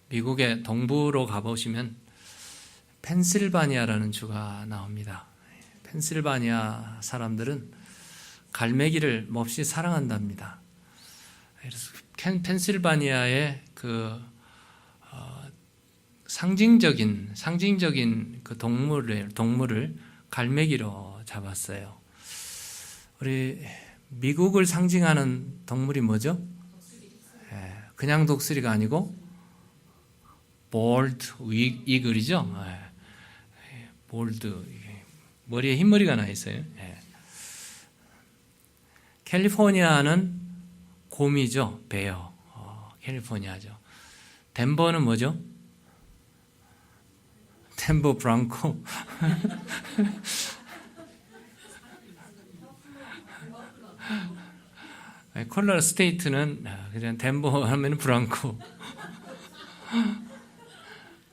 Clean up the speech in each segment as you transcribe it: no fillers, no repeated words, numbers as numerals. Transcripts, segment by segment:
미국의 동부로 가보시면 펜실바니아라는 주가 나옵니다. 펜실바니아 사람들은 갈매기를 몹시 사랑한답니다. 그래서 펜실바니아의 그 상징적인 그 동물을 갈매기로 잡았어요. 우리 미국을 상징하는 동물이 뭐죠? 그냥 독수리가 아니고 볼드 이글이죠. 볼드, 머리에 흰머리가 나 있어요. 캘리포니아는 곰이죠. 베어. 캘리포니아죠. 덴버는 뭐죠? 덴버 브랑코. 콜로라도 스테이트는 그냥 덴버 하면 브랑코.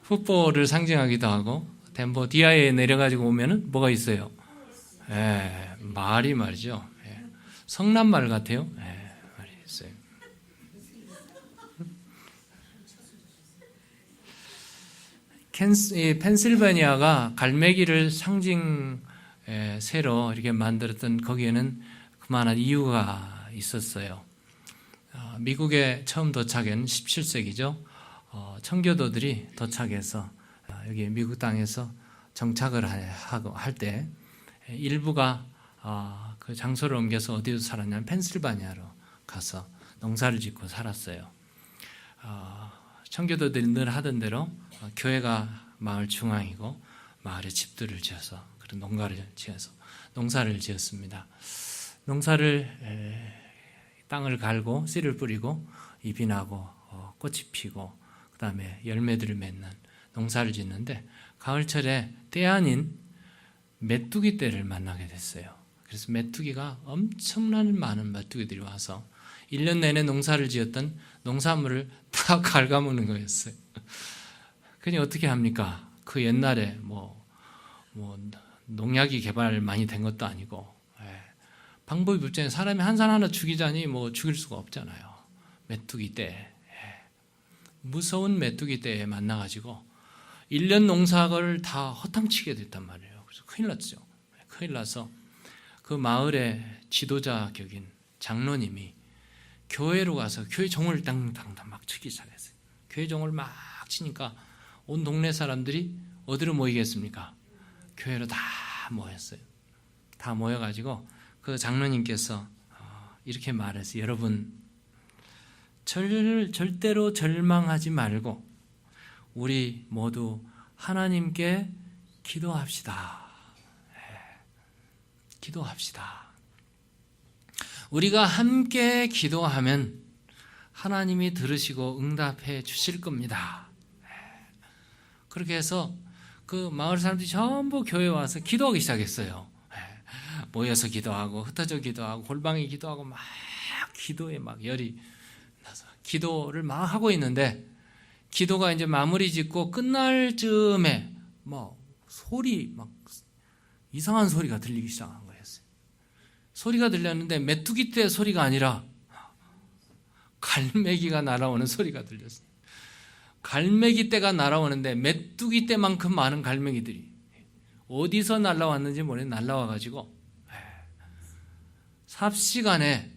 풋볼을 상징하기도 하고, 덴버 디아에 내려가지고 오면은 뭐가 있어요? 말이 말이죠. 성난말 같아요. 말이 있어요. 펜실바니아가 갈매기를 상징세로 이렇게 만들었던 거기에는 그만한 이유가 있었어요. 미국에 처음 도착한 17세기죠. 청교도들이 도착해서 여기 미국 땅에서 정착을 할 때 일부가 그 장소를 옮겨서 어디로 살았냐면 펜실바니아로 가서 농사를 짓고 살았어요. 청교도들이 늘 하던 대로 교회가 마을 중앙이고 마을에 집들을 지어서 그런 농가를 지어서 농사를 지었습니다. 땅을 갈고 씨를 뿌리고 잎이 나고 꽃이 피고 그 다음에 열매들을 맺는 농사를 짓는데 가을철에 때 아닌 메뚜기 떼를 만나게 됐어요. 그래서 메뚜기가 엄청난 많은 메뚜기들이 와서 1년 내내 농사를 지었던 농산물을 다 갉아먹는 거였어요. 그니 어떻게 합니까? 그 옛날에 뭐 농약이 개발 많이 된 것도 아니고 방법이 없잖아요. 사람이 한 사람 하나 죽이자니 뭐 죽일 수가 없잖아요. 메뚜기 떼. 무서운 메뚜기 떼에 만나가지고 1년 농사를 다 허탕치게 됐단 말이에요. 그래서 큰일 났죠. 큰일 나서 그 마을의 지도자 격인 장로님이 교회로 가서 교회 종을 당당당 막 치기 시작했어요. 교회 종을 막 치니까 온 동네 사람들이 어디로 모이겠습니까? 교회로 다 모였어요. 다 모여가지고 그 장로님께서 이렇게 말했어요. 여러분, 절대로 절망하지 말고 우리 모두 하나님께 기도합시다. 기도합시다. 우리가 함께 기도하면 하나님이 들으시고 응답해 주실 겁니다. 그렇게 해서 그 마을 사람들이 전부 교회에 와서 기도하기 시작했어요. 모여서 기도하고 흩어져 기도하고 골방에 기도하고 막 기도에 막 열이 나서 기도를 막 하고 있는데 기도가 이제 마무리 짓고 끝날 즈음에 뭐 소리 막 이상한 소리가 들리기 시작한 거였어요. 소리가 들렸는데 메뚜기 떼 소리가 아니라 갈매기가 날아오는 소리가 들렸어요. 갈매기 떼가 날아오는데 메뚜기 떼만큼 많은 갈매기들이 어디서 날아왔는지 모르겠는데 날아와가지고 삽시간에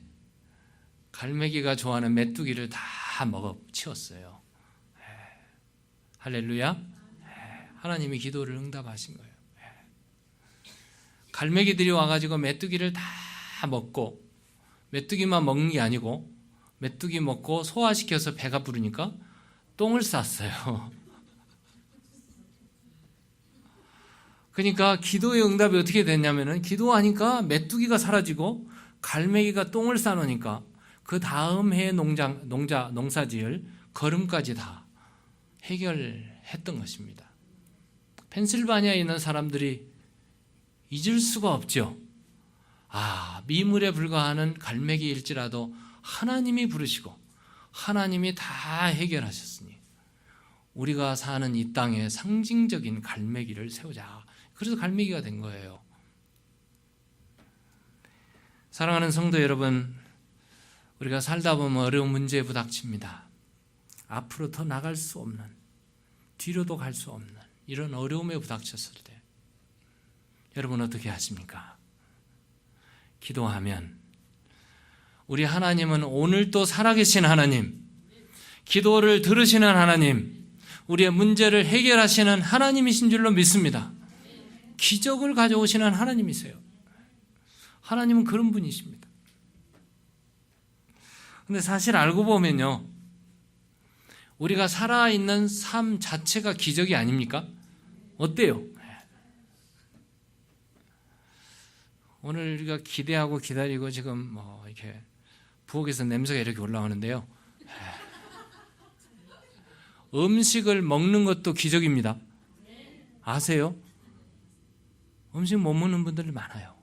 갈매기가 좋아하는 메뚜기를 다 먹어치웠어요. 할렐루야. 하나님이 기도를 응답하신 거예요. 갈매기들이 와가지고 메뚜기를 다 먹고 메뚜기만 먹는 게 아니고 메뚜기 먹고 소화시켜서 배가 부르니까 똥을 쌌어요. 그러니까 기도의 응답이 어떻게 됐냐면은 기도하니까 메뚜기가 사라지고 갈매기가 똥을 싸놓으니까 그 다음 해에 농사지을 거름까지 다 해결했던 것입니다. 펜실바니아에 있는 사람들이 잊을 수가 없죠. 미물에 불과하는 갈매기일지라도 하나님이 부르시고 하나님이 다 해결하셨으니 우리가 사는 이 땅에 상징적인 갈매기를 세우자. 그래서 갈매기가 된 거예요. 사랑하는 성도 여러분, 우리가 살다 보면 어려운 문제에 부닥칩니다. 앞으로 더 나갈 수 없는, 뒤로도 갈 수 없는 이런 어려움에 부닥쳤을 때 여러분 어떻게 하십니까? 기도하면 우리 하나님은 오늘도 살아계신 하나님, 기도를 들으시는 하나님, 우리의 문제를 해결하시는 하나님이신 줄로 믿습니다. 기적을 가져오시는 하나님이세요. 하나님은 그런 분이십니다. 근데 사실 알고 보면요, 우리가 살아있는 삶 자체가 기적이 아닙니까? 어때요? 오늘 우리가 기대하고 기다리고 지금 이렇게 부엌에서 냄새가 이렇게 올라오는데요. 음식을 먹는 것도 기적입니다. 아세요? 음식 못 먹는 분들이 많아요.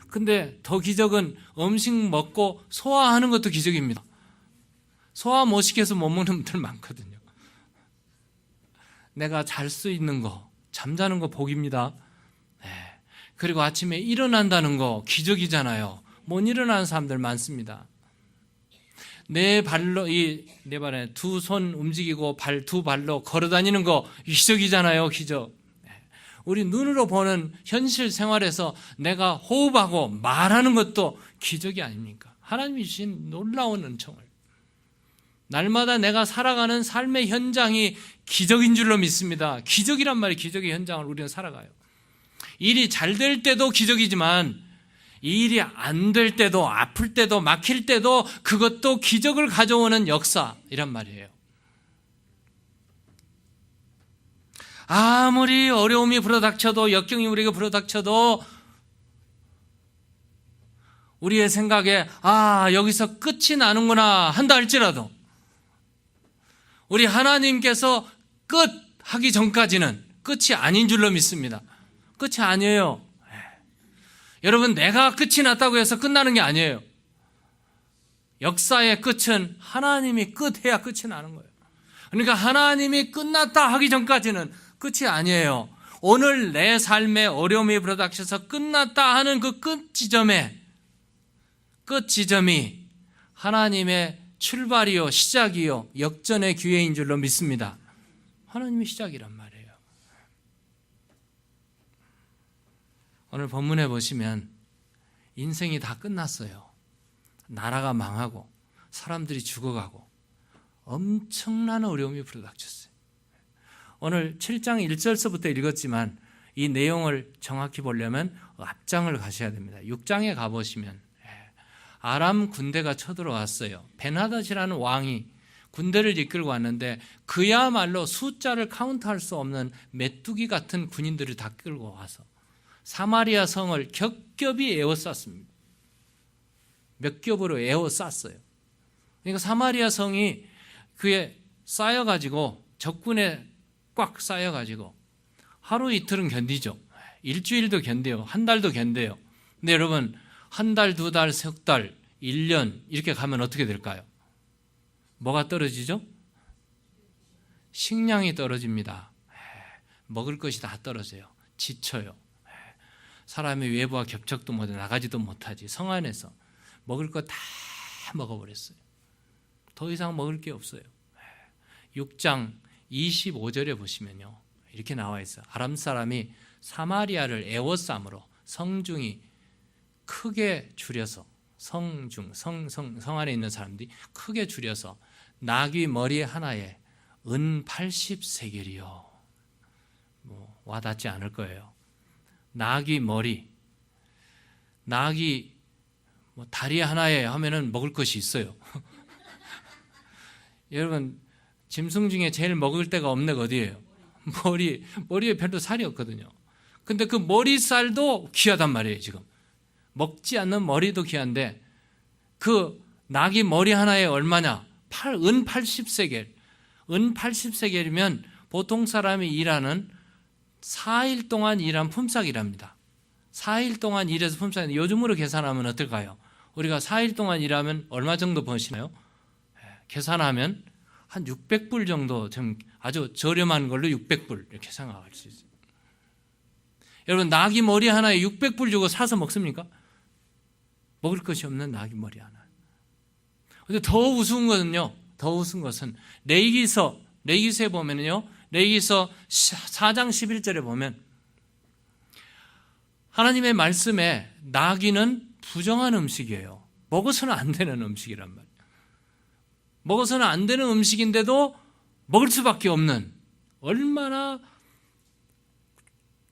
근데 더 기적은 음식 먹고 소화하는 것도 기적입니다. 소화 못 시켜서 못 먹는 분들 많거든요. 내가 잘 수 있는 거, 잠자는 거 복입니다. 그리고 아침에 일어난다는 거 기적이잖아요. 못 일어나는 사람들 많습니다. 내 발로, 내 발에 두 손 움직이고 두 발로 걸어 다니는 거 기적이잖아요. 기적. 우리 눈으로 보는 현실 생활에서 내가 호흡하고 말하는 것도 기적이 아닙니까? 하나님이 주신 놀라운 은총을. 날마다 내가 살아가는 삶의 현장이 기적인 줄로 믿습니다. 기적이란 말이 기적의 현장을 우리는 살아가요. 일이 잘 될 때도 기적이지만 이 일이 안 될 때도, 아플 때도, 막힐 때도 그것도 기적을 가져오는 역사이란 말이에요. 아무리 어려움이 불어닥쳐도, 역경이 우리에게 불어닥쳐도 우리의 생각에 여기서 끝이 나는구나 한다 할지라도 우리 하나님께서 끝 하기 전까지는 끝이 아닌 줄로 믿습니다. 끝이 아니에요. 여러분, 내가 끝이 났다고 해서 끝나는 게 아니에요. 역사의 끝은 하나님이 끝해야 끝이 나는 거예요. 그러니까 하나님이 끝났다 하기 전까지는 끝이 아니에요. 오늘 내 삶에 어려움이 불어닥쳐서 끝났다 하는 그 끝 지점이 하나님의 출발이요, 시작이요, 역전의 기회인 줄로 믿습니다. 하나님의 시작이란 말이에요. 오늘 본문에 보시면 인생이 다 끝났어요. 나라가 망하고 사람들이 죽어가고 엄청난 어려움이 불어닥쳤어요. 오늘 7장 1절서부터 읽었지만 이 내용을 정확히 보려면 앞장을 가셔야 됩니다. 6장에 가보시면 아람 군대가 쳐들어왔어요. 베나닷이라는 왕이 군대를 이끌고 왔는데 그야말로 숫자를 카운트할 수 없는 메뚜기 같은 군인들을 다 끌고 와서 사마리아 성을 겹겹이 에워쌌습니다. 몇 겹으로 에워쌌어요. 그러니까 사마리아 성이 그에 쌓여가지고 적군에 꽉 쌓여가지고 하루 이틀은 견디죠. 일주일도 견뎌요. 한 달도 견뎌요. 근데 여러분, 한 달, 두 달, 석 달, 1년 이렇게 가면 어떻게 될까요? 뭐가 떨어지죠? 식량이 떨어집니다. 먹을 것이 다 떨어져요. 지쳐요. 사람의 외부와 겹척도 못해 나가지도 못하지. 성 안에서 먹을 거 다 먹어버렸어요. 더 이상 먹을 게 없어요. 6장 25절에 보시면요, 이렇게 나와 있어요. 아람 사람이 사마리아를 에워싸므로 성중이 크게 줄여서 성 안에 있는 사람들이 크게 줄여서 나귀 머리 하나에 은 80세겔이요. 와닿지 않을 거예요. 나귀 머리, 나귀 다리 하나에 하면은 먹을 것이 있어요. 여러분, 짐승 중에 제일 먹을 데가 없는 데가 어디예요? 머리에 별로 살이 없거든요. 근데 그 머리살도 귀하단 말이에요. 지금 먹지 않는 머리도 귀한데 그 나귀 머리 하나에 얼마냐? 은 80세겔. 은 80세겔이면 보통 사람이 일하는 4일 동안 일한 품삯이랍니다. 4일 동안 일해서 품삯인데 요즘으로 계산하면 어떨까요? 우리가 4일 동안 일하면 얼마 정도 버시나요? 계산하면 한 600불 정도, 좀 아주 저렴한 걸로 600불 이렇게 생각할 수 있어요. 여러분, 나귀 머리 하나에 600불 주고 사서 먹습니까? 먹을 것이 없는 나귀 머리 하나. 근데 더 우스운 거는요, 더 웃은 것은 레위기서에 보면요, 레위기서 4장 11절에 보면 하나님의 말씀에 나귀는 부정한 음식이에요. 먹어서는 안 되는 음식이란 말이에요. 먹어서는 안 되는 음식인데도 먹을 수밖에 없는, 얼마나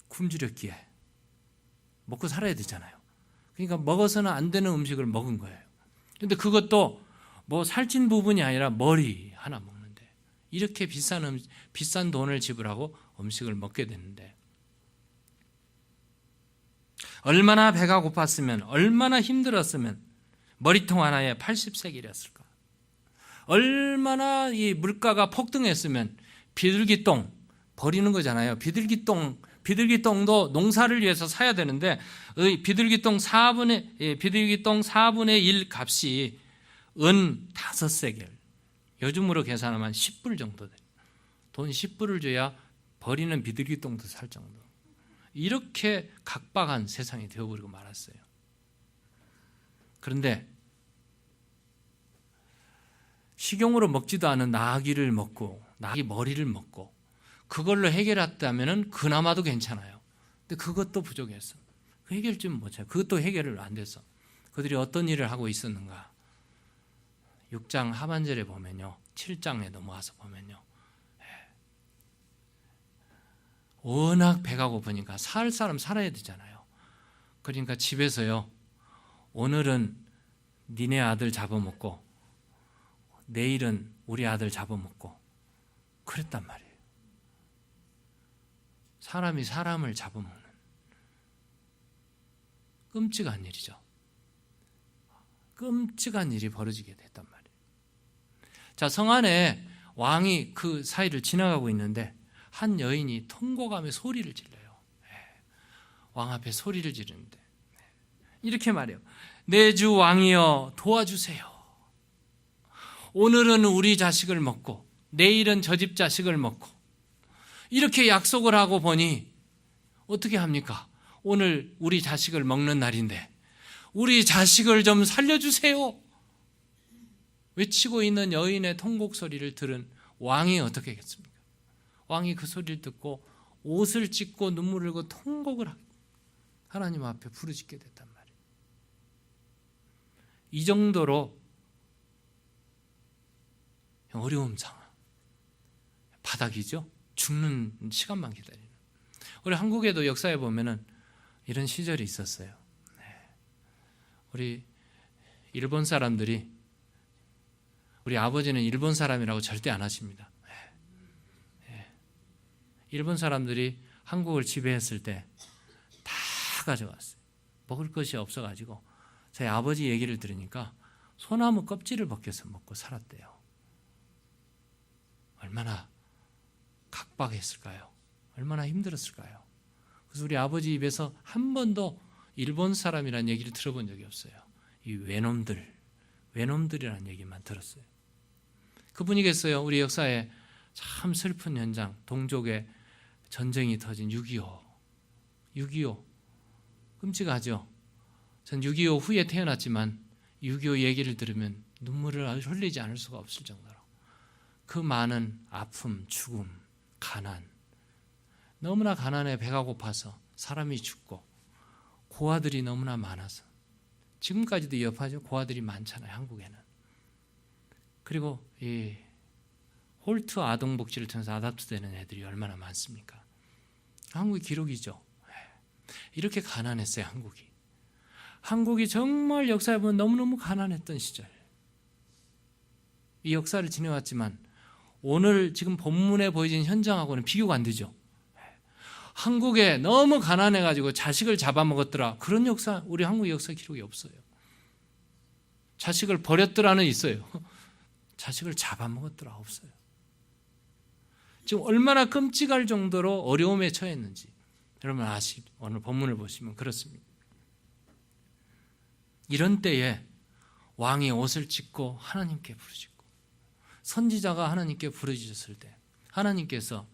굶주렸기에. 먹고 살아야 되잖아요. 그러니까 먹어서는 안 되는 음식을 먹은 거예요. 근데 그것도 뭐 살찐 부분이 아니라 머리 하나 먹는데, 이렇게 비싼 돈을 지불하고 음식을 먹게 되는데, 얼마나 배가 고팠으면, 얼마나 힘들었으면 머리통 하나에 80세겔이었을까. 얼마나 이 물가가 폭등했으면 비둘기똥 버리는 거잖아요. 비둘기똥도 농사를 위해서 사야 되는데 비둘기똥 4분의 1 값이 은 5세겔, 요즘으로 계산하면 10불 정도 돼요. 돈 10불을 줘야 버리는 비둘기똥도 살 정도. 이렇게 각박한 세상이 되어버리고 말았어요. 그런데 식용으로 먹지도 않은 나귀를 먹고 나귀 머리를 먹고 그걸로 해결했다면 그나마도 괜찮아요. 근데 그것도 부족했어. 그 해결 좀 못해요. 그것도 해결을 안 돼서 그들이 어떤 일을 하고 있었는가. 6장 하반절에 보면요, 7장에 넘어와서 보면요, 워낙 배가 고프니까 살 사람 살아야 되잖아요. 그러니까 집에서요, 오늘은 니네 아들 잡아먹고 내일은 우리 아들 잡아먹고 그랬단 말이에요. 사람이 사람을 잡아먹는 끔찍한 일이죠. 끔찍한 일이 벌어지게 됐단 말이에요. 자, 성 안에 왕이 그 사이를 지나가고 있는데 한 여인이 통곡하며 소리를 질러요. 왕 앞에 소리를 지르는데 이렇게 말해요. 내 주 왕이여 도와주세요. 오늘은 우리 자식을 먹고 내일은 저 집 자식을 먹고 이렇게 약속을 하고 보니 어떻게 합니까? 오늘 우리 자식을 먹는 날인데 우리 자식을 좀 살려주세요. 외치고 있는 여인의 통곡 소리를 들은 왕이 어떻게 하겠습니까? 왕이 그 소리를 듣고 옷을 찢고 눈물을 흘리고 통곡을 하고 하나님 앞에 부르짖게 됐단 말이에요. 이 정도로 어려움 상황, 바닥이죠. 죽는 시간만 기다리는. 우리 한국에도 역사에 보면은 이런 시절이 있었어요. 우리 일본 사람들이, 우리 아버지는 일본 사람이라고 절대 안 하십니다. 일본 사람들이 한국을 지배했을 때 다 가져갔어요. 먹을 것이 없어가지고 저희 아버지 얘기를 들으니까 소나무 껍질을 벗겨서 먹고 살았대요. 얼마나 각박했을까요? 얼마나 힘들었을까요? 그래서 우리 아버지 입에서 한 번도 일본 사람이라는 얘기를 들어본 적이 없어요. 이 외놈들이라는 얘기만 들었어요. 그분이겠어요. 우리 역사에 참 슬픈 현장, 동족의 전쟁이 터진 6.25 끔찍하죠. 전 6.25 후에 태어났지만 6.25 얘기를 들으면 눈물을 흘리지 않을 수가 없을 정도로 그 많은 아픔, 죽음, 가난, 너무나 가난해 배가 고파서 사람이 죽고 고아들이 너무나 많아서 지금까지도 여파죠. 고아들이 많잖아요, 한국에는. 그리고 이 홀트 아동복지를 통해서 아답트되는 애들이 얼마나 많습니까? 한국이 기록이죠. 이렇게 가난했어요, 한국이. 한국이 정말 역사에 보면 너무너무 가난했던 시절. 이 역사를 지내왔지만 오늘 지금 본문에 보여진 현장하고는 비교가 안 되죠. 한국에 너무 가난해가지고 자식을 잡아먹었더라. 그런 역사, 우리 한국 역사 기록이 없어요. 자식을 버렸더라는 있어요. 자식을 잡아먹었더라 없어요. 지금 얼마나 끔찍할 정도로 어려움에 처했는지 여러분 오늘 본문을 보시면 그렇습니다. 이런 때에 왕이 옷을 찢고 하나님께 부르짖고 선지자가 하나님께 부르짖었을 때 하나님께서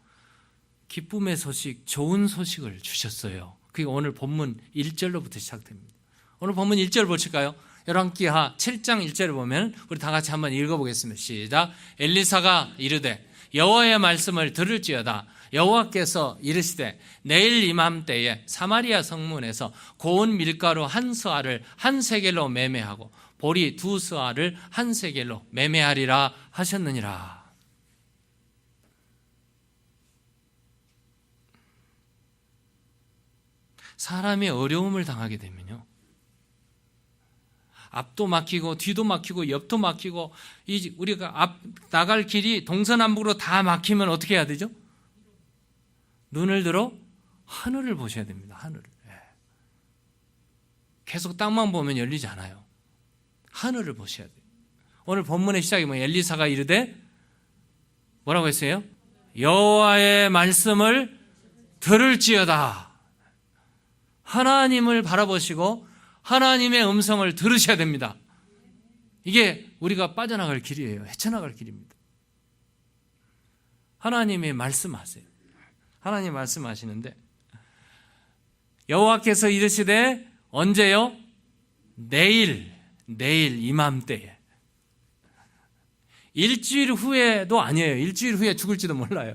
기쁨의 소식, 좋은 소식을 주셨어요. 그게 오늘 본문 1절로부터 시작됩니다. 오늘 본문 1절 보실까요? 열왕기하 7장 1절을 보면 우리 다 같이 한번 읽어보겠습니다. 시작. 엘리사가 이르되 여호와의 말씀을 들을지어다. 여호와께서 이르시되 내일 이맘때에 사마리아 성문에서 고운 밀가루 한 스아를 한 세겔로 매매하고 보리 두 스아를 한 세겔로 매매하리라 하셨느니라. 사람이 어려움을 당하게 되면요, 앞도 막히고 뒤도 막히고 옆도 막히고 우리가 나갈 길이 동서남북으로 다 막히면 어떻게 해야 되죠? 눈을 들어 하늘을 보셔야 됩니다. 하늘을. 계속 땅만 보면 열리지 않아요. 하늘을 보셔야 돼요. 오늘 본문의 시작이 엘리사가 이르되 뭐라고 했어요? 여호와의 말씀을 들을지어다. 하나님을 바라보시고 하나님의 음성을 들으셔야 됩니다. 이게 우리가 빠져나갈 길이에요. 헤쳐나갈 길입니다. 하나님이 말씀하세요. 하나님 말씀하시는데 여호와께서 이르시되 언제요? 내일 이맘때에. 일주일 후에도 아니에요. 일주일 후에 죽을지도 몰라요.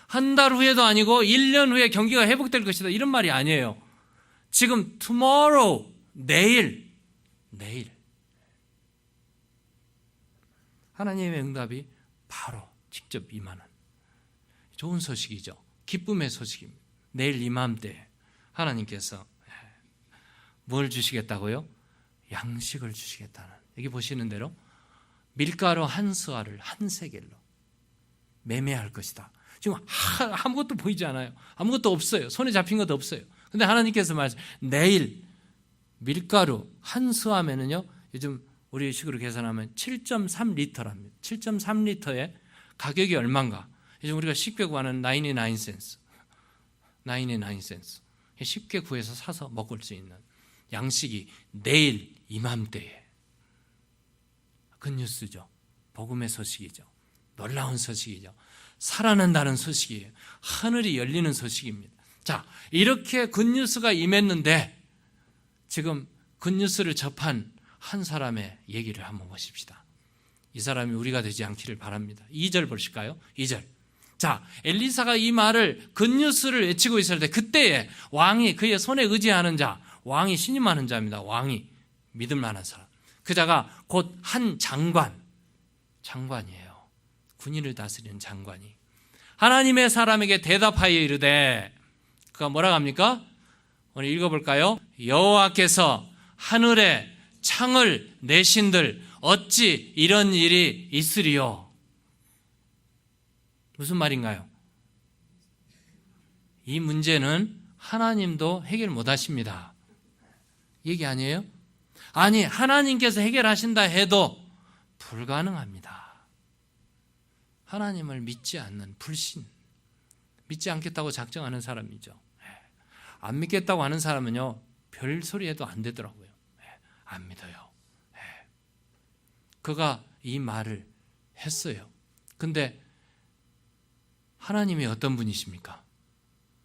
한 달 후에도 아니고 1년 후에 경기가 회복될 것이다, 이런 말이 아니에요. 지금 tomorrow, 내일 하나님의 응답이 바로 직접 임하는 좋은 소식이죠. 기쁨의 소식입니다. 내일 이맘때 하나님께서 뭘 주시겠다고요? 양식을 주시겠다는. 여기 보시는 대로 밀가루 한 스아를 한 세겔로 매매할 것이다. 지금 아무것도 보이지 않아요. 아무것도 없어요. 손에 잡힌 것도 없어요. 근데 하나님께서 내일 밀가루 한 스아면은요, 요즘 우리 식으로 계산하면 7.3리터랍니다. 7.3리터의 가격이 얼마인가? 요즘 우리가 쉽게 구하는 99센스. 쉽게 구해서 사서 먹을 수 있는 양식이 내일 이맘때에. 굿뉴스죠. 복음의 소식이죠. 놀라운 소식이죠. 살아난다는 소식이에요. 하늘이 열리는 소식입니다. 자, 이렇게 굿뉴스가 임했는데 지금 굿뉴스를 접한 한 사람의 얘기를 한번 보십시다. 이 사람이 우리가 되지 않기를 바랍니다. 2절 보실까요? 2절. 자, 엘리사가 이 말을 굿뉴스를 외치고 있을 때 그때에 왕이 그의 손에 의지하는 자, 왕이 신임하는 자입니다. 왕이 믿을 만한 사람. 그 자가 곧 한 장관이에요. 군인을 다스리는 장관이 하나님의 사람에게 대답하여 이르되, 그가 뭐라고 합니까? 오늘 읽어볼까요? 여호와께서 하늘에 창을 내신들 어찌 이런 일이 있으리요? 무슨 말인가요? 이 문제는 하나님도 해결 못하십니다. 얘기 아니에요? 아니, 하나님께서 해결하신다 해도 불가능합니다. 하나님을 믿지 않는 불신, 믿지 않겠다고 작정하는 사람이죠. 안 믿겠다고 하는 사람은요, 별 소리 해도 안 되더라고요. 안 믿어요. 그가 이 말을 했어요. 근데 하나님이 어떤 분이십니까?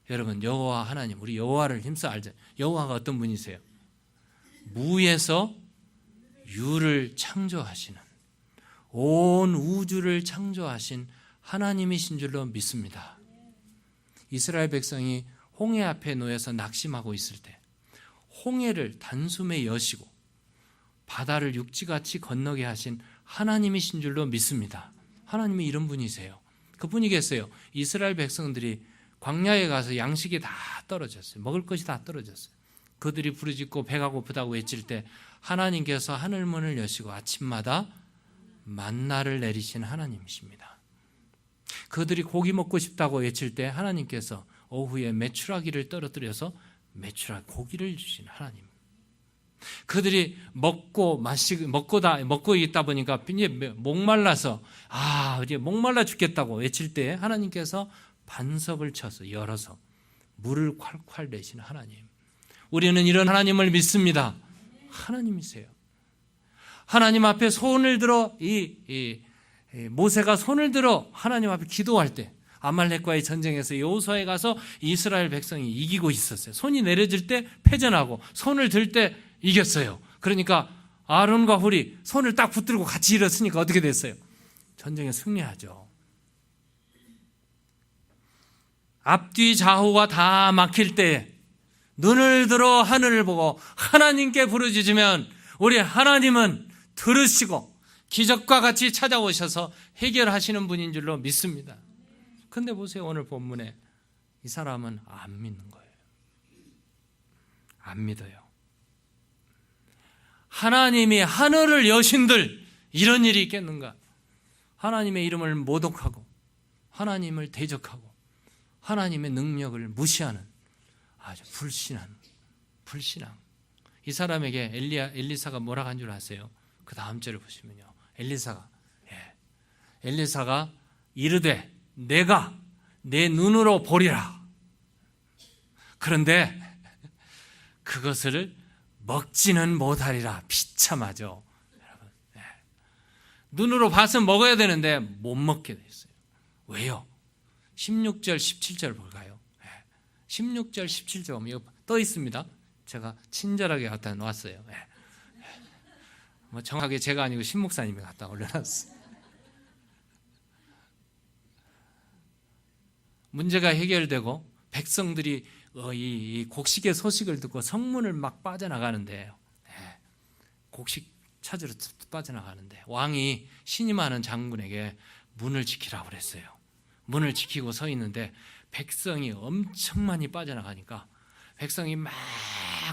여러분, 여호와 하나님, 우리 여호와를 힘써 알죠? 여호와가 어떤 분이세요? 무에서 유를 창조하시는, 온 우주를 창조하신 하나님이신 줄로 믿습니다. 이스라엘 백성이 홍해 앞에 놓여서 낙심하고 있을 때 홍해를 단숨에 여시고 바다를 육지같이 건너게 하신 하나님이신 줄로 믿습니다. 하나님이 이런 분이세요. 그분이겠어요. 이스라엘 백성들이 광야에 가서 양식이 다 떨어졌어요. 먹을 것이 다 떨어졌어요. 그들이 부르짖고 배가 고프다고 외칠 때 하나님께서 하늘문을 여시고 아침마다 만나를 내리신 하나님이십니다. 그들이 고기 먹고 싶다고 외칠 때 하나님께서 오후에 메추라기를 떨어뜨려서 고기를 주신 하나님. 그들이 먹고 있다 보니까 이제 목말라서 이제 목말라 죽겠다고 외칠 때 하나님께서 반석을 쳐서 열어서 물을 콸콸 내신 하나님. 우리는 이런 하나님을 믿습니다. 하나님이세요. 하나님 앞에 손을 들어 모세가 손을 들어 하나님 앞에 기도할 때 아말렉과의 전쟁에서 여호수아에 가서 이스라엘 백성이 이기고 있었어요. 손이 내려질 때 패전하고 손을 들 때 이겼어요. 그러니까 아론과 훌이 손을 딱 붙들고 같이 일었으니까 어떻게 됐어요? 전쟁에 승리하죠. 앞뒤 좌우가 다 막힐 때 눈을 들어 하늘을 보고 하나님께 부르짖으면 우리 하나님은 들으시고 기적과 같이 찾아오셔서 해결하시는 분인 줄로 믿습니다. 근데 보세요, 오늘 본문에 이 사람은 안 믿는 거예요. 안 믿어요. 하나님이 하늘을 여신들 이런 일이 있겠는가? 하나님의 이름을 모독하고 하나님을 대적하고 하나님의 능력을 무시하는 아주 불신앙. 이 사람에게 엘리사가 뭐라고 한 줄 아세요? 그 다음 절을 보시면요. 엘리사가 이르되 내가 내 눈으로 보리라. 그런데 그것을 먹지는 못하리라. 비참하죠. 여러분. 눈으로 봐서 먹어야 되는데 못 먹게 됐어요. 왜요? 16절, 17절 볼까요? 16절, 17절 보면 이거 떠 있습니다. 제가 친절하게 갖다 놨어요. 뭐 정확하게 제가 아니고 신목사님이 갖다 올려놨어요. 문제가 해결되고 백성들이 이 곡식의 소식을 듣고 성문을 막 빠져나가는데요. 곡식 찾으러 빠져나가는데 왕이 신임하는 장군에게 문을 지키라고 그랬어요. 문을 지키고 서 있는데 백성이 엄청 많이 빠져나가니까 백성이 막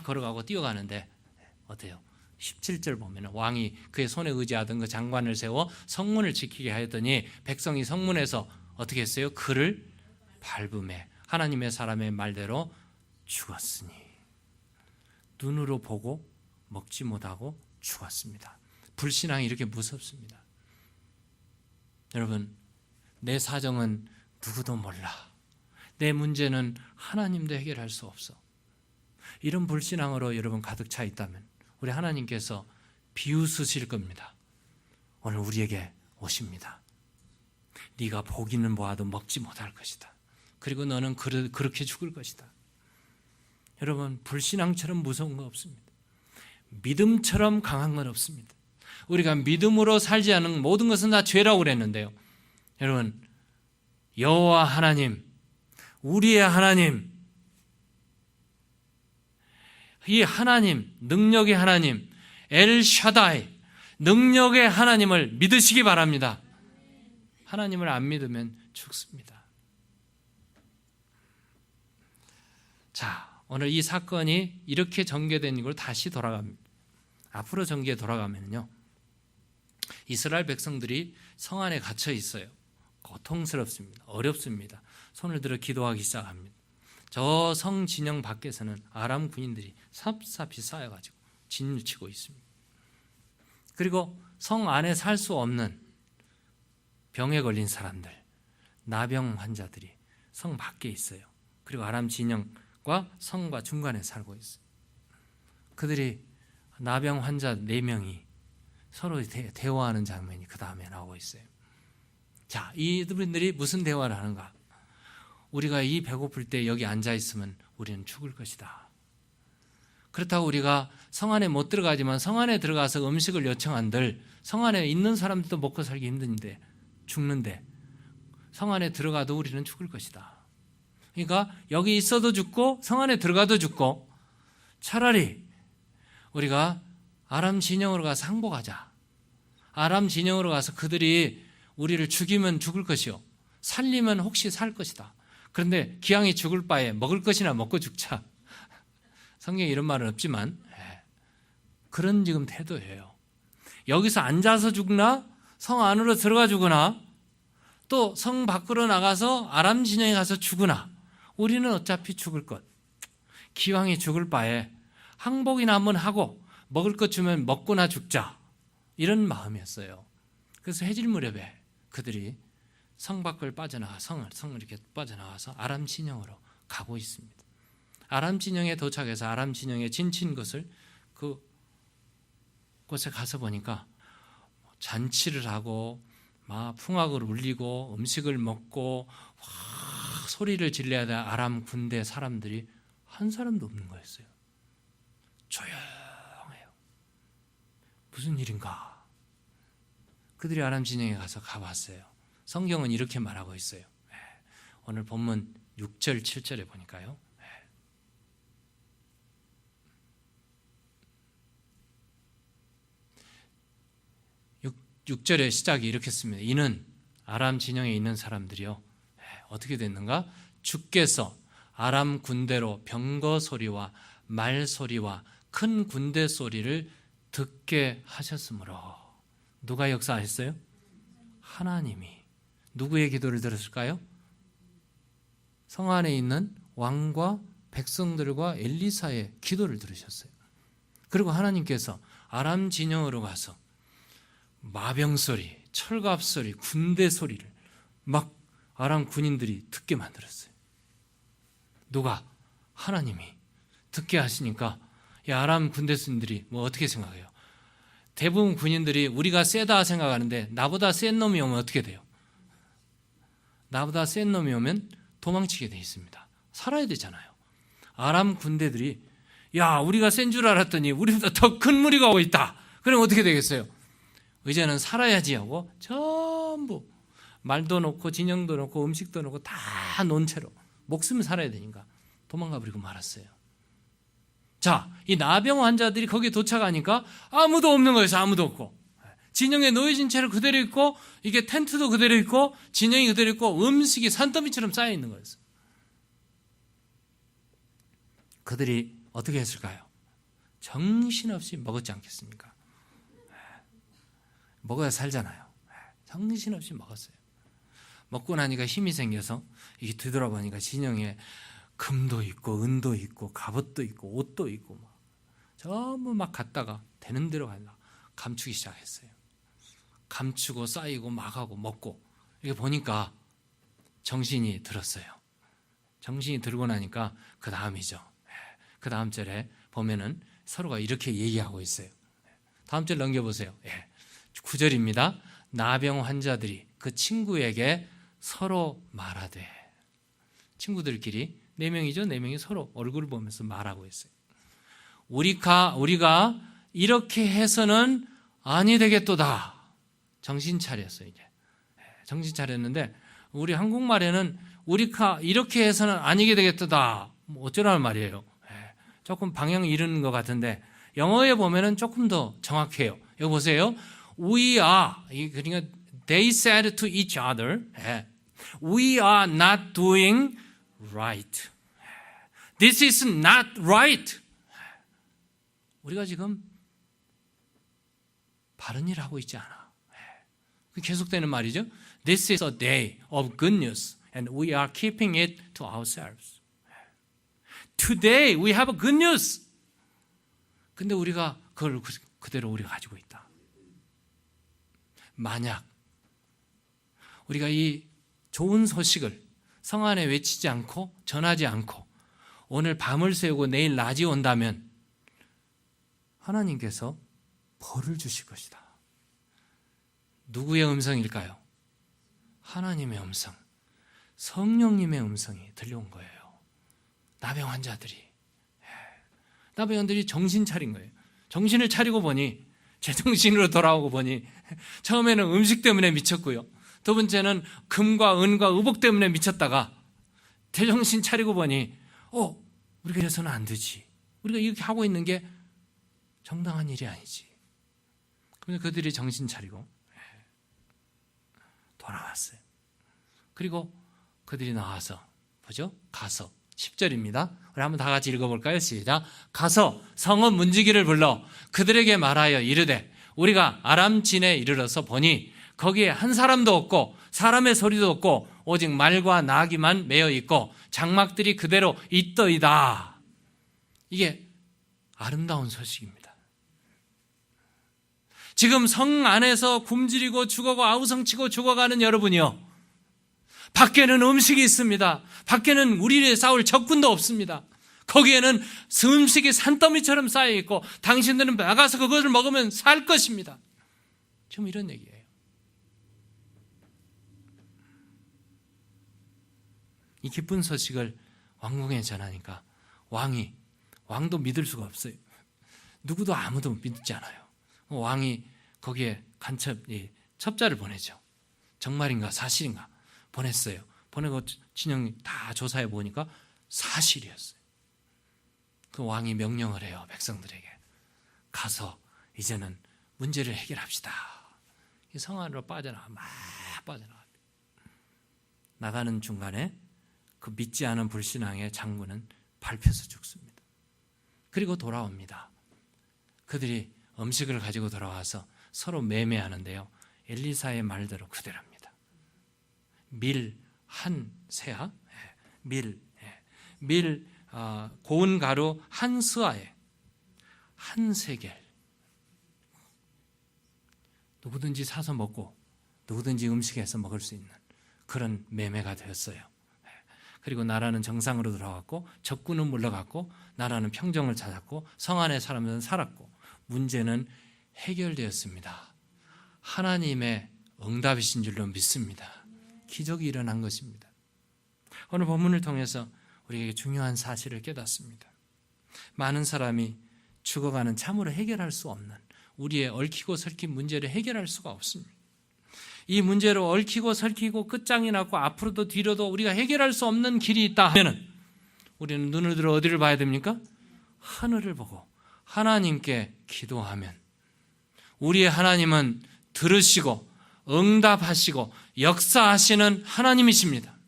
걸어가고 뛰어가는데 어때요? 17절 보면 왕이 그의 손에 의지하던 그 장관을 세워 성문을 지키게 하였더니 백성이 성문에서 어떻게 했어요? 그를 밟음에 하나님의 사람의 말대로 죽었으니 눈으로 보고 먹지 못하고 죽었습니다. 불신앙이 이렇게 무섭습니다. 여러분, 내 사정은 누구도 몰라. 내 문제는 하나님도 해결할 수 없어. 이런 불신앙으로 여러분 가득 차 있다면 우리 하나님께서 비웃으실 겁니다. 오늘 우리에게 오십니다. 네가 보기는 보아도 먹지 못할 것이다. 그리고 너는 그렇게 죽을 것이다. 여러분, 불신앙처럼 무서운 거 없습니다. 믿음처럼 강한 건 없습니다. 우리가 믿음으로 살지 않은 모든 것은 다 죄라고 그랬는데요. 여러분, 여호와 하나님, 우리의 하나님, 이 하나님, 능력의 하나님, 엘샤다이, 능력의 하나님을 믿으시기 바랍니다. 하나님을 안 믿으면 죽습니다. 자, 오늘 이 사건이 이렇게 전개된 이걸 다시 돌아갑니다. 앞으로 전개에 돌아가면요, 이스라엘 백성들이 성 안에 갇혀 있어요. 고통스럽습니다. 어렵습니다. 손을 들어 기도하기 시작합니다. 저 성 진영 밖에서는 아람 군인들이 삽삽이 쌓여가지고 진치고 있습니다. 그리고 성 안에 살 수 없는 병에 걸린 사람들, 나병 환자들이 성 밖에 있어요. 그리고 아람 진영과 성과 중간에 살고 있어요. 그들이 나병 환자 4명이 서로 대화하는 장면이 그 다음에 나오고 있어요. 자, 이분들이 무슨 대화를 하는가? 우리가 이 배고플 때 여기 앉아 있으면 우리는 죽을 것이다. 그렇다고 우리가 성 안에 못 들어가지만 성 안에 들어가서 음식을 요청한들 성 안에 있는 사람들도 먹고 살기 힘든데 죽는데 성 안에 들어가도 우리는 죽을 것이다. 그러니까 여기 있어도 죽고 성 안에 들어가도 죽고 차라리 우리가 아람 진영으로 가서 항복하자. 아람 진영으로 가서 그들이 우리를 죽이면 죽을 것이요 살리면 혹시 살 것이다. 그런데 기왕이 죽을 바에 먹을 것이나 먹고 죽자. 성경에 이런 말은 없지만 그런 지금 태도예요. 여기서 앉아서 죽나 성 안으로 들어가 죽으나 또 성 밖으로 나가서 아람 진영에 가서 죽으나 우리는 어차피 죽을 것. 기왕이 죽을 바에 항복이나 한번 하고 먹을 것 주면 먹고나 죽자. 이런 마음이었어요. 그래서 해질 무렵에 그들이 성 밖을 빠져나가 성을 이렇게 빠져나가서 아람 진영으로 가고 있습니다. 아람 진영에 도착해서 아람 진영에 진친 것을 그 곳에 가서 보니까 잔치를 하고 막 풍악을 울리고 음식을 먹고 소리를 질러야 될 아람 군대 사람들이 한 사람도 없는 거였어요. 무슨 일인가? 그들이 아람 진영에 가서 가봤어요. 성경은 이렇게 말하고 있어요. 오늘 본문 6절, 7절에 보니까요. 6절의 시작이 이렇게 씁니다. 이는 아람 진영에 있는 사람들이요. 어떻게 됐는가? 주께서 아람 군대로 병거 소리와 말 소리와 큰 군대 소리를 듣게 하셨으므로. 누가 역사하셨어요? 하나님이. 누구의 기도를 들었을까요? 성 안에 있는 왕과 백성들과 엘리사의 기도를 들으셨어요. 그리고 하나님께서 아람 진영으로 가서 마병 소리, 철갑 소리, 군대 소리를 막 아람 군인들이 듣게 만들었어요. 누가? 하나님이 듣게 하시니까 이 아람 군대수들이 뭐 어떻게 생각해요? 대부분 군인들이 우리가 세다 생각하는데 나보다 센 놈이 오면 어떻게 돼요? 나보다 센 놈이 오면 도망치게 돼 있습니다. 살아야 되잖아요. 아람 군대들이 야 우리가 센 줄 알았더니 우리보다 더 큰 무리가 오고 있다. 그럼 어떻게 되겠어요? 이제는 살아야지 하고 전부 말도 놓고 진영도 놓고 음식도 놓고 다 놓은 채로 목숨을 살아야 되니까 도망가 버리고 말았어요. 자, 이 나병 환자들이 거기에 도착하니까 아무도 없는 거예요. 아무도 없고 진영에 놓여진 채로 그대로 있고 이게 텐트도 그대로 있고 진영이 그대로 있고 음식이 산더미처럼 쌓여 있는 거였어요. 그들이 어떻게 했을까요? 정신없이 먹었지 않겠습니까? 먹어야 살잖아요. 정신없이 먹었어요. 먹고 나니까 힘이 생겨서 이게 뒤돌아보니까 진영에 금도 있고 은도 있고 갑옷도 있고 옷도 있고 막 전부 막 갔다가 되는 대로 가다가 감추기 시작했어요. 감추고 쌓이고 막 하고 먹고 이렇게 보니까 정신이 들었어요. 정신이 들고 나니까 그 다음이죠. 그 다음 절에 보면은 서로가 이렇게 얘기하고 있어요. 다음 절 넘겨보세요. 9절입니다. 나병 환자들이 그 친구에게 서로 말하되, 친구들끼리 4명이죠. 4명이 서로 얼굴을 보면서 말하고 있어요. 우리가 이렇게 해서는 아니 되겠도다. 정신 차렸어요. 이제 정신 차렸는데 우리 한국말에는 우리가 이렇게 해서는 아니게 되겠도다. 어쩌라는 말이에요. 조금 방향 잃은 것 같은데 영어에 보면은 조금 더 정확해요. 여기 보세요. We are, 그러니까 they said to each other, we are not doing right. This is not right. 우리가 지금 바른 일 하고 있지 않아. 계속되는 말이죠. This is a day of good news and we are keeping it to ourselves. Today we have a good news. 근데 우리가 그걸 그대로 우리가 가지고 있다. 만약 우리가 이 좋은 소식을 성 안에 외치지 않고 전하지 않고 오늘 밤을 새우고 내일 낮이 온다면 하나님께서 벌을 주실 것이다. 누구의 음성일까요? 하나님의 음성, 성령님의 음성이 들려온 거예요. 나병 환자들이 정신 차린 거예요. 정신을 차리고 보니 제정신으로 돌아오고 보니 처음에는 음식 때문에 미쳤고요. 두 번째는 금과 은과 의복 때문에 미쳤다가 제정신 차리고 보니 우리가 이래서는 안 되지. 우리가 이렇게 하고 있는 게 정당한 일이 아니지. 그래서 그들이 정신 차리고 돌아왔어요. 그리고 그들이 나와서 보죠? 가서 10절입니다. 우리 한번 다 같이 읽어볼까요? 시작. 가서 성읍 문지기를 불러 그들에게 말하여 이르되 우리가 아람 진에 이르러서 보니 거기에 한 사람도 없고 사람의 소리도 없고 오직 말과 나귀만 매여 있고 장막들이 그대로 있더이다. 이게 아름다운 소식입니다. 지금 성 안에서 굶주리고 죽어가고 아우성치고 죽어가는 여러분이요, 밖에는 음식이 있습니다. 밖에는 우리를 싸울 적군도 없습니다. 거기에는 음식이 산더미처럼 쌓여있고 당신들은 나가서 그것을 먹으면 살 것입니다. 지금 이런 얘기예요. 이 기쁜 소식을 왕궁에 전하니까 왕도 믿을 수가 없어요. 누구도 아무도 믿지 않아요. 왕이 거기에 첩자를 보내죠. 정말인가 사실인가 보냈어요. 보내고 진영이 다 조사해 보니까 사실이었어요. 그 왕이 명령을 해요. 백성들에게 가서 이제는 문제를 해결합시다. 이 성 안으로 막 빠져나갑니다. 나가는 중간에 그 믿지 않은 불신앙의 장군은 밟혀서 죽습니다. 그리고 돌아옵니다. 그들이 음식을 가지고 돌아와서 서로 매매하는데요. 엘리사의 말대로 그대로입니다. 밀 한 세아, 고운 가루 한 스아에 한 세겔. 누구든지 사서 먹고 누구든지 음식해서 먹을 수 있는 그런 매매가 되었어요. 그리고 나라는 정상으로 돌아왔고 적군은 물러갔고 나라는 평정을 찾았고 성 안의 사람들은 살았고 문제는 해결되었습니다. 하나님의 응답이신 줄로 믿습니다. 기적이 일어난 것입니다. 오늘 본문을 통해서 우리에게 중요한 사실을 깨닫습니다. 많은 사람이 죽어가는 참으로 해결할 수 없는 우리의 얽히고 설킨 문제를 해결할 수가 없습니다. 이 문제로 얽히고 설키고 끝장이 났고 앞으로도 뒤로도 우리가 해결할 수 없는 길이 있다 하면 우리는 눈을 들어 어디를 봐야 됩니까? 하늘을 보고 하나님께 기도하면 우리의 하나님은 들으시고 응답하시고 역사하시는 하나님이십니다.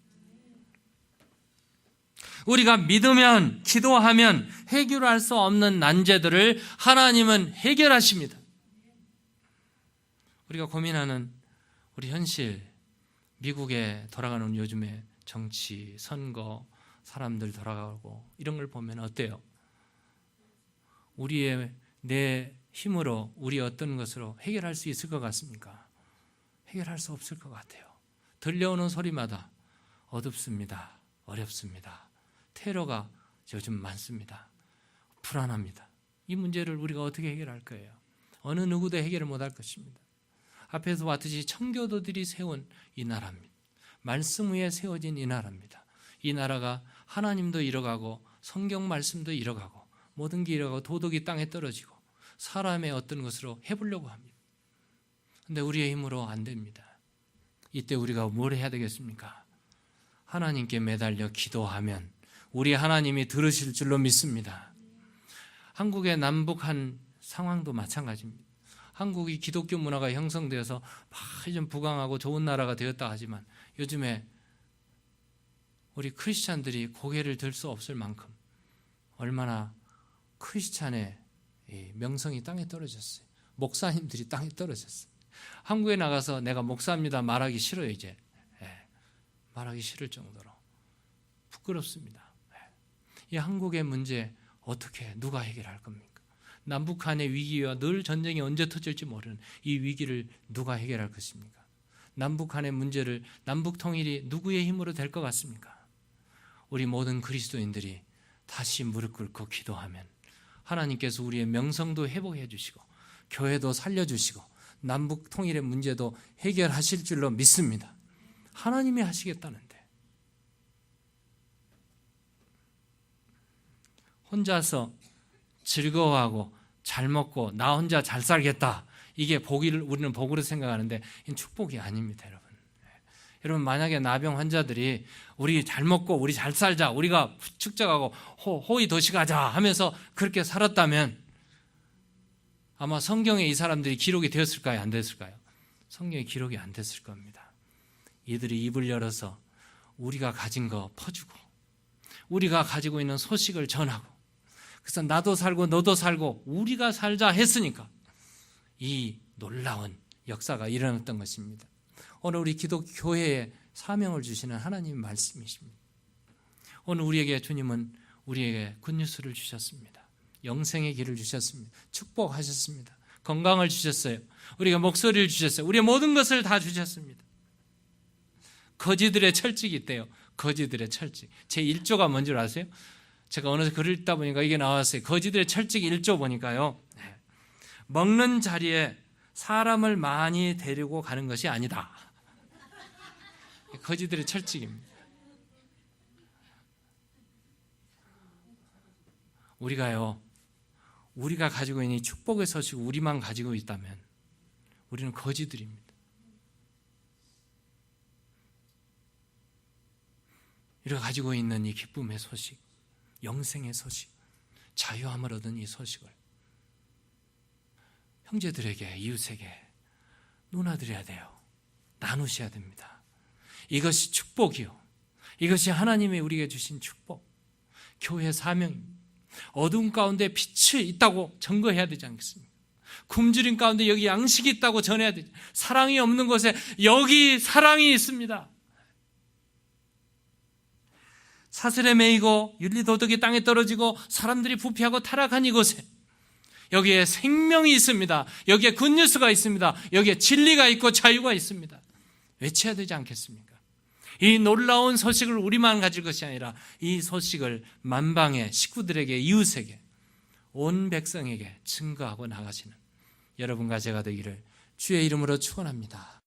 우리가 믿으면 기도하면 해결할 수 없는 난제들을 하나님은 해결하십니다. 우리가 고민하는 우리 현실, 미국에 돌아가는 요즘에 정치, 선거, 사람들 돌아가고 이런 걸 보면 어때요? 내 힘으로 우리 어떤 것으로 해결할 수 있을 것 같습니까? 해결할 수 없을 것 같아요. 들려오는 소리마다 어둡습니다. 어렵습니다. 테러가 요즘 많습니다. 불안합니다. 이 문제를 우리가 어떻게 해결할 거예요? 어느 누구도 해결을 못할 것입니다. 앞에서 봤듯이 청교도들이 세운 이 나라입니다. 말씀 위에 세워진 이 나라입니다. 이 나라가 하나님도 잃어가고 성경 말씀도 잃어가고 모든 게 잃어가고 도덕이 땅에 떨어지고 사람의 어떤 것으로 해보려고 합니다. 그런데 우리의 힘으로 안 됩니다. 이때 우리가 뭘 해야 되겠습니까? 하나님께 매달려 기도하면 우리 하나님이 들으실 줄로 믿습니다. 한국의 남북한 상황도 마찬가지입니다. 한국이 기독교 문화가 형성되어서 좀 부강하고 좋은 나라가 되었다 하지만 요즘에 우리 크리스찬들이 고개를 들 수 없을 만큼 얼마나 크리스찬의 명성이 땅에 떨어졌어요. 목사님들이 땅에 떨어졌어요. 한국에 나가서 내가 목사입니다 말하기 싫어요. 이제 말하기 싫을 정도로 부끄럽습니다. 이 한국의 문제 어떻게 누가 해결할 겁니까? 남북한의 위기와 늘 전쟁이 언제 터질지 모르는 이 위기를 누가 해결할 것입니까? 남북한의 문제를 남북 통일이 누구의 힘으로 될 것 같습니까? 우리 모든 그리스도인들이 다시 무릎 꿇고 기도하면 하나님께서 우리의 명성도 회복해 주시고 교회도 살려주시고 남북 통일의 문제도 해결하실 줄로 믿습니다. 하나님이 하시겠다는데 혼자서 즐거워하고 잘 먹고 나 혼자 잘 살겠다 이게 우리는 복으로 생각하는데 이건 축복이 아닙니다. 여러분 만약에 나병 환자들이 우리 잘 먹고 우리 잘 살자 우리가 축적하고 호의 도시가자 하면서 그렇게 살았다면 아마 성경에 이 사람들이 기록이 되었을까요? 안 됐을까요? 성경에 기록이 안 됐을 겁니다. 이들이 입을 열어서 우리가 가진 거 퍼주고 우리가 가지고 있는 소식을 전하고 그래서 나도 살고 너도 살고 우리가 살자 했으니까 이 놀라운 역사가 일어났던 것입니다. 오늘 우리 기독교회에 사명을 주시는 하나님의 말씀이십니다. 오늘 우리에게 주님은 우리에게 굿뉴스를 주셨습니다. 영생의 길을 주셨습니다. 축복하셨습니다. 건강을 주셨어요. 우리가 목소리를 주셨어요. 우리의 모든 것을 다 주셨습니다. 거지들의 철칙이 있대요. 거지들의 철칙. 제 1조가 뭔지 아세요? 제가 어느새 글을 읽다 보니까 이게 나왔어요. 거지들의 철칙 1조 보니까요. 먹는 자리에 사람을 많이 데리고 가는 것이 아니다. 거지들의 철칙입니다. 우리가요, 우리가 가지고 있는 이 축복의 소식을 우리만 가지고 있다면 우리는 거지들입니다. 우리가 가지고 있는 이 기쁨의 소식, 영생의 소식, 자유함을 얻은 이 소식을 형제들에게, 이웃에게 나눠드려야 돼요. 나누셔야 됩니다. 이것이 축복이요, 이것이 하나님이 우리에게 주신 축복, 교회 사명입니다. 어두운 가운데 빛이 있다고 증거해야 되지 않겠습니까? 굶주린 가운데 여기 양식이 있다고 전해야 되죠. 사랑이 없는 곳에 여기 사랑이 있습니다. 사슬에 매이고 윤리도덕이 땅에 떨어지고 사람들이 부패하고 타락한 이곳에 여기에 생명이 있습니다. 여기에 굿뉴스가 있습니다. 여기에 진리가 있고 자유가 있습니다. 외쳐야 되지 않겠습니까? 이 놀라운 소식을 우리만 가질 것이 아니라 이 소식을 만방의 식구들에게, 이웃에게, 온 백성에게 증거하고 나가시는 여러분과 제가 되기를 주의 이름으로 축원합니다.